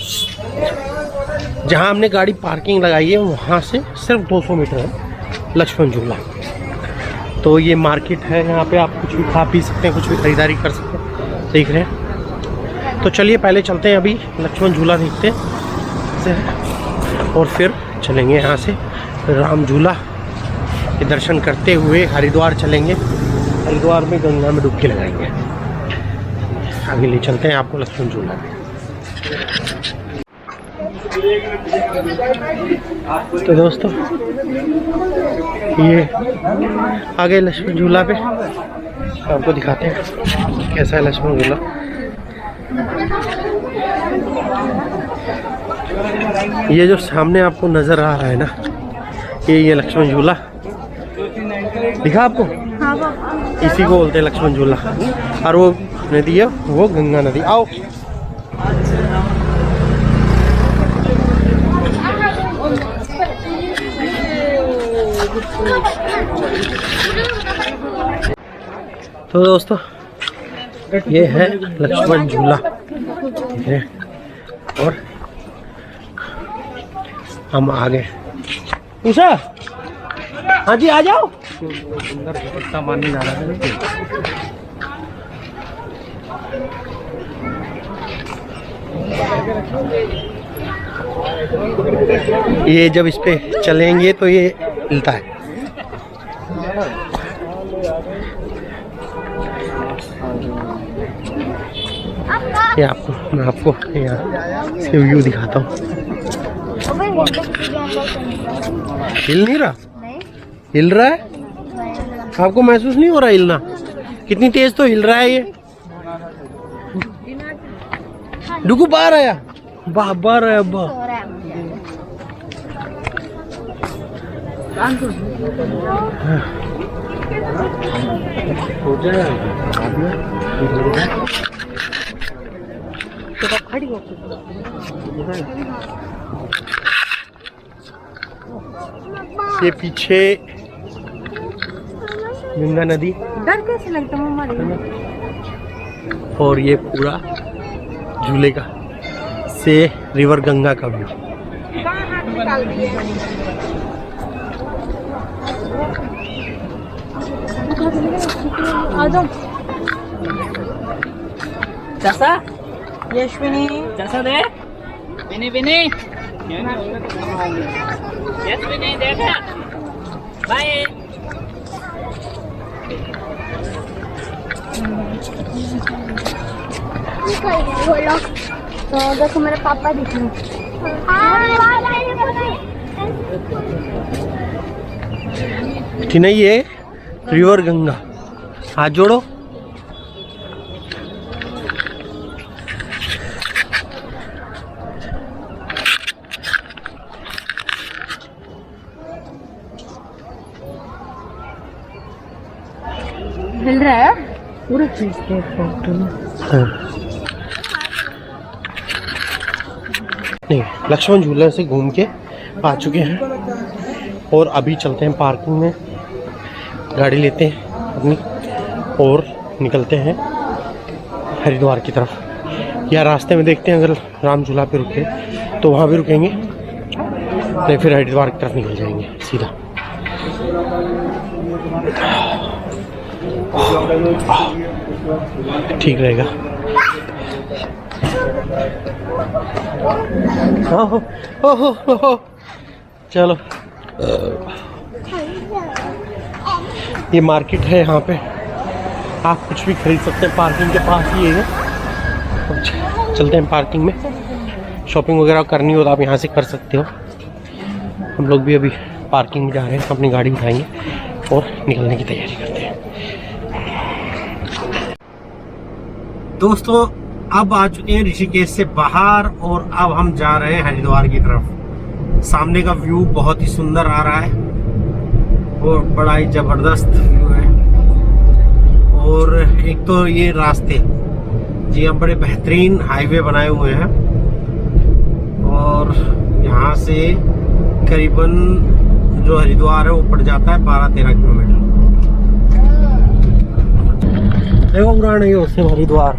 जहाँ हमने गाड़ी पार्किंग लगाई है वहाँ से सिर्फ 200 मीटर है लक्ष्मण झूला। तो ये मार्केट है, यहाँ पे आप कुछ भी खा पी सकते हैं, कुछ भी खरीदारी कर सकते हैं, देख रहे हैं। तो चलिए पहले चलते हैं, अभी लक्ष्मण झूला देखते हैं और फिर चलेंगे यहाँ से राम झूला के दर्शन करते हुए हरिद्वार चलेंगे। हरिद्वार में गंगा में डुबकी लगाएंगे। आगे ले चलते हैं आपको लक्ष्मण झूला में। तो दोस्तों ये आगे लक्ष्मण झूला पे आपको दिखाते हैं कैसा है लक्ष्मण झूला। ये जो सामने आपको नजर आ रहा है ना, ये लक्ष्मण झूला दिखा आपको, इसी को बोलते हैं लक्ष्मण झूला। और वो नदी है, वो गंगा नदी। आओ तो दोस्तों ये है लक्ष्मण झूला, ठीक है। और हम आ गए। उषा, हाँ जी आ जाओ। सामान नहीं जा रहा है। ये जब इस पे चलेंगे तो ये हिलता है। ये मैं आपको यहाँ से व्यू दिखाता हूँ। हिल नहीं रहा? हिल रहा है? आपको महसूस नहीं हो रहा हिलना? कितनी तेज तो हिल रहा है ये। डुगू बाहर आया, बाहर आया ये पीछे गंगा नदी, डर कैसे लगता है हमारे। और ये पूरा झूले का से रिवर गंगा का व्यू। जैसा यशविनी जैसा दे विनी विनी यशविनी देखा बाय। तो देखो मेरे पापा दिख रहे कि नहीं, ये रिवर गंगा। हाथ जोड़ो। हिल रहा है पूरा चीज के फोटो। नहीं, लक्ष्मण झूला से घूम के आ चुके हैं और अभी चलते हैं पार्किंग में, गाड़ी लेते हैं अपनी और निकलते हैं हरिद्वार की तरफ। या रास्ते में देखते हैं, अगर राम झूला पे रुके तो वहाँ भी रुकेंगे, नहीं फिर हरिद्वार की तरफ निकल जाएंगे सीधा। ठीक रहेगा। ओहो, चलो। ये मार्केट है, यहाँ पे आप कुछ भी खरीद सकते हैं, पार्किंग के पास ही है। चलते हैं पार्किंग में, शॉपिंग वगैरह करनी हो तो आप यहाँ से कर सकते हो। हम लोग भी अभी पार्किंग में जा रहे हैं, अपनी गाड़ी उठाएंगे और निकलने की तैयारी करते हैं। दोस्तों अब आ चुके हैं ऋषिकेश से बाहर और अब हम जा रहे हैं हरिद्वार की तरफ। सामने का व्यू बहुत ही सुंदर आ रहा है और बड़ा ही जबरदस्त व्यू है। और एक तो ये रास्ते जी हम बड़े बेहतरीन हाईवे बनाए हुए हैं और यहाँ से करीबन जो हरिद्वार है वो पड़ जाता है 12-13 किलोमीटर। देखो पुराना ही उससे हरिद्वार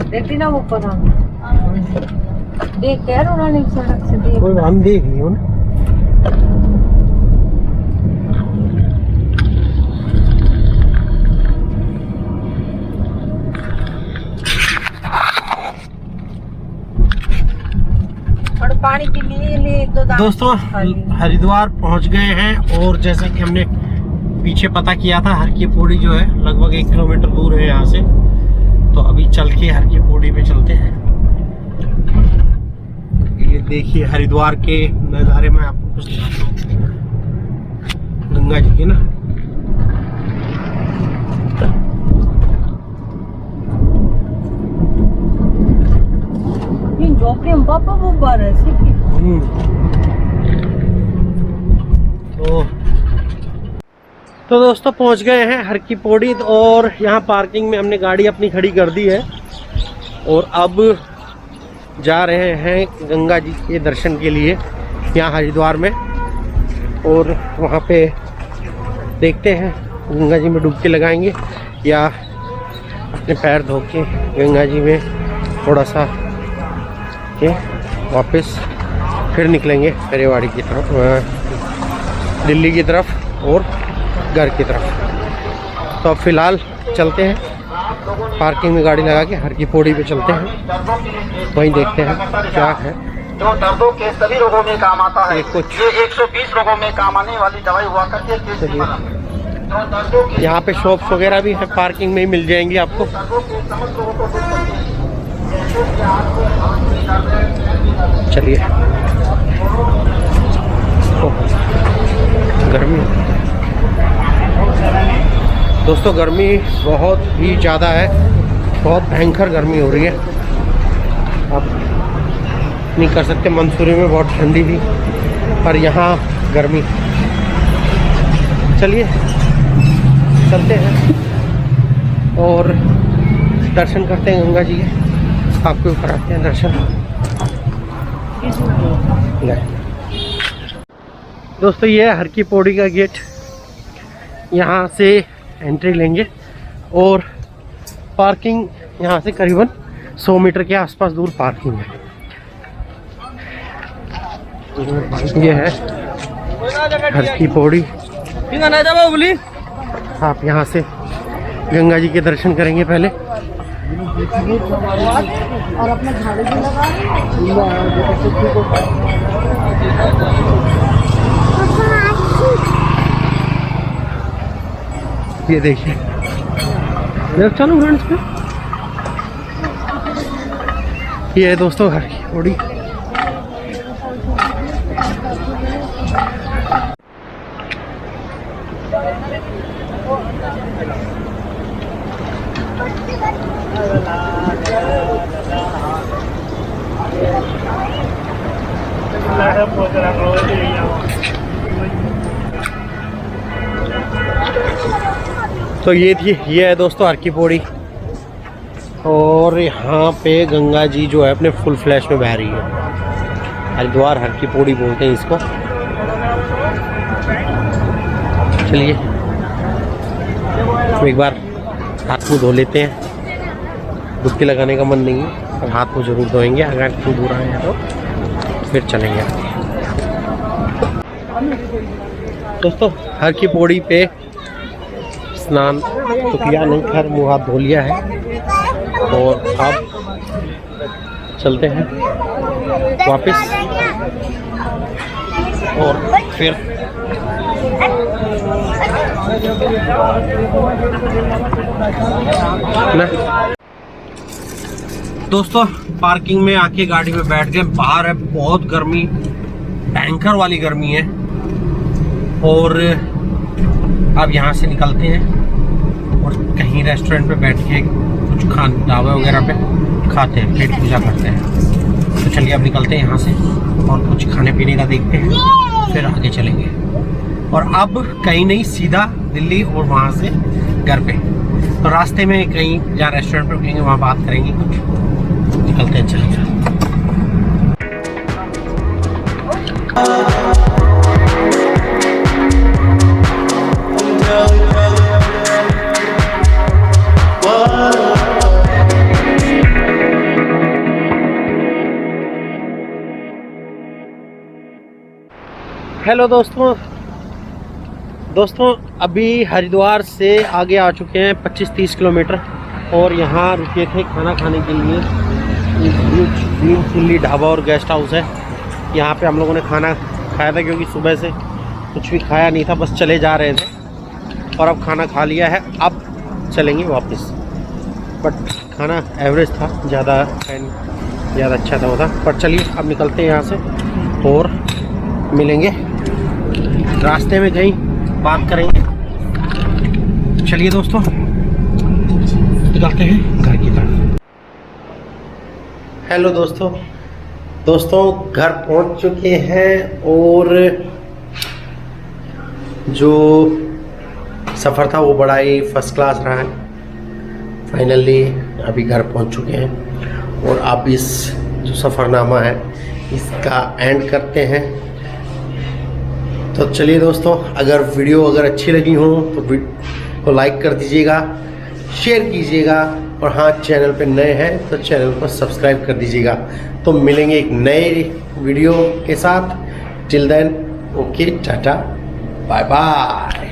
देखती ना ऊपर हम देख यार उन्होंने सड़क से देख कोई हम देख लियो ना। और पानी के लिए तो दोस्तों हरिद्वार पहुंच गए हैं और जैसा कि हमने पीछे पता किया था, हर की पौड़ी जो है लगभग 1 किलोमीटर दूर है यहाँ से। तो अभी चल के हर की पौड़ी पे चलते हैं। ये देखिए हरिद्वार के नज़ारे में आपको कुछ दिखाता हूँ, गंगा जी के ना। तो दोस्तों पहुंच गए हैं हर की पौड़ी और यहाँ पार्किंग में हमने गाड़ी अपनी खड़ी कर दी है और अब जा रहे हैं गंगा जी के दर्शन के लिए यहाँ हरिद्वार में। और वहाँ पे देखते हैं गंगा जी में डुबकी लगाएंगे या अपने पैर धो के गंगा जी में थोड़ा सा के वापस फिर निकलेंगे रेवाड़ी की तरफ, दिल्ली की तरफ और घर की तरफ। तो अब फिलहाल चलते हैं पार्किंग में गाड़ी लगा के हर की पौड़ी पे चलते हैं, वहीं देखते हैं क्या है। जो दर्दों के सभी रोगों में काम आता है, कुछ ये 120 रोगों में काम आने वाली दवाई हुआ करती है। यहाँ पे शॉप्स वगैरह भी है, पार्किंग में ही मिल जाएंगी आपको। चलिए गर्मी दोस्तों, गर्मी बहुत ही ज़्यादा है, बहुत भयंकर गर्मी हो रही है। अब नहीं कर सकते, मंसूरी में बहुत ठंडी थी पर यहाँ गर्मी। चलिए चलते हैं और दर्शन करते हैं गंगा जी के, आपको कराते हैं दर्शन। दोस्तों ये हर की पौड़ी का गेट, यहाँ से एंट्री लेंगे और पार्किंग यहाँ से करीबन 100 मीटर के आसपास दूर पार्किंग है। ये है हर की पौड़ी। आप यहाँ से गंगा जी के दर्शन करेंगे पहले। और अपने झाड़ू भी लगा। ये देखिए, चलो फ्रेंड्स पे ये है दोस्तों घर की पौड़ी। तो ये है दोस्तों हर की पौड़ी। और यहाँ पे गंगा जी जो है अपने फुल फ्लैश में बह रही है। हरिद्वार हर की पौड़ी बोलते हैं इसको। चलिए एक बार हाथ मुँह धो लेते हैं। डुबकी लगाने का मन नहीं है पर हाथ मुँह जरूर धोएंगे। अगर खूब बुरा है तो फिर चलेंगे। दोस्तों हर की पौड़ी पे स्नान तो किया नहीं, खैर मुँह हाथ धो लिया है। और अब चलते हैं वापस और फिर ना। दोस्तों पार्किंग में आके गाड़ी में बैठ गए। बाहर है बहुत गर्मी, भयंकर वाली गर्मी है। और अब यहाँ से निकलते हैं और कहीं रेस्टोरेंट पे बैठ के कुछ ढाबा वगैरह पे खाते हैं, पेट पूजा करते हैं। तो चलिए अब निकलते हैं यहाँ से और कुछ खाने पीने का देखते हैं, फिर आगे चलेंगे। और अब कहीं नहीं, सीधा दिल्ली और वहाँ से घर पे। तो रास्ते में कहीं जहाँ रेस्टोरेंट पे रुकेंगे वहाँ बात करेंगे कुछ। निकलते हैं, चलेंगे। हेलो दोस्तों अभी हरिद्वार से आगे आ चुके हैं 25-30 किलोमीटर। और यहाँ रुके थे खाना खाने के लिए। ग्रीन चिल्ली ढाबा और गेस्ट हाउस है। यहाँ पे हम लोगों ने खाना खाया था क्योंकि सुबह से कुछ भी खाया नहीं था, बस चले जा रहे थे। और अब खाना खा लिया है, अब चलेंगे वापस। बट खाना एवरेज था, ज़्यादा अच्छा था वो था। पर चलिए अब निकलते हैं यहाँ से और मिलेंगे रास्ते में, कहीं बात करेंगे। चलिए दोस्तों निकलते हैं घर की तरफ। हेलो दोस्तों घर पहुंच चुके हैं। और जो सफ़र था वो बड़ा ही फर्स्ट क्लास रहा है। फाइनली अभी घर पहुंच चुके हैं और अब इस जो सफ़रनामा है इसका एंड करते हैं। तो चलिए दोस्तों, अगर वीडियो अच्छी लगी हो तो वीडियो को लाइक कर दीजिएगा, शेयर कीजिएगा। और हाँ, चैनल पे नए हैं तो चैनल को सब्सक्राइब कर दीजिएगा। तो मिलेंगे एक नए वीडियो के साथ। Till then okay, tata, bye bye.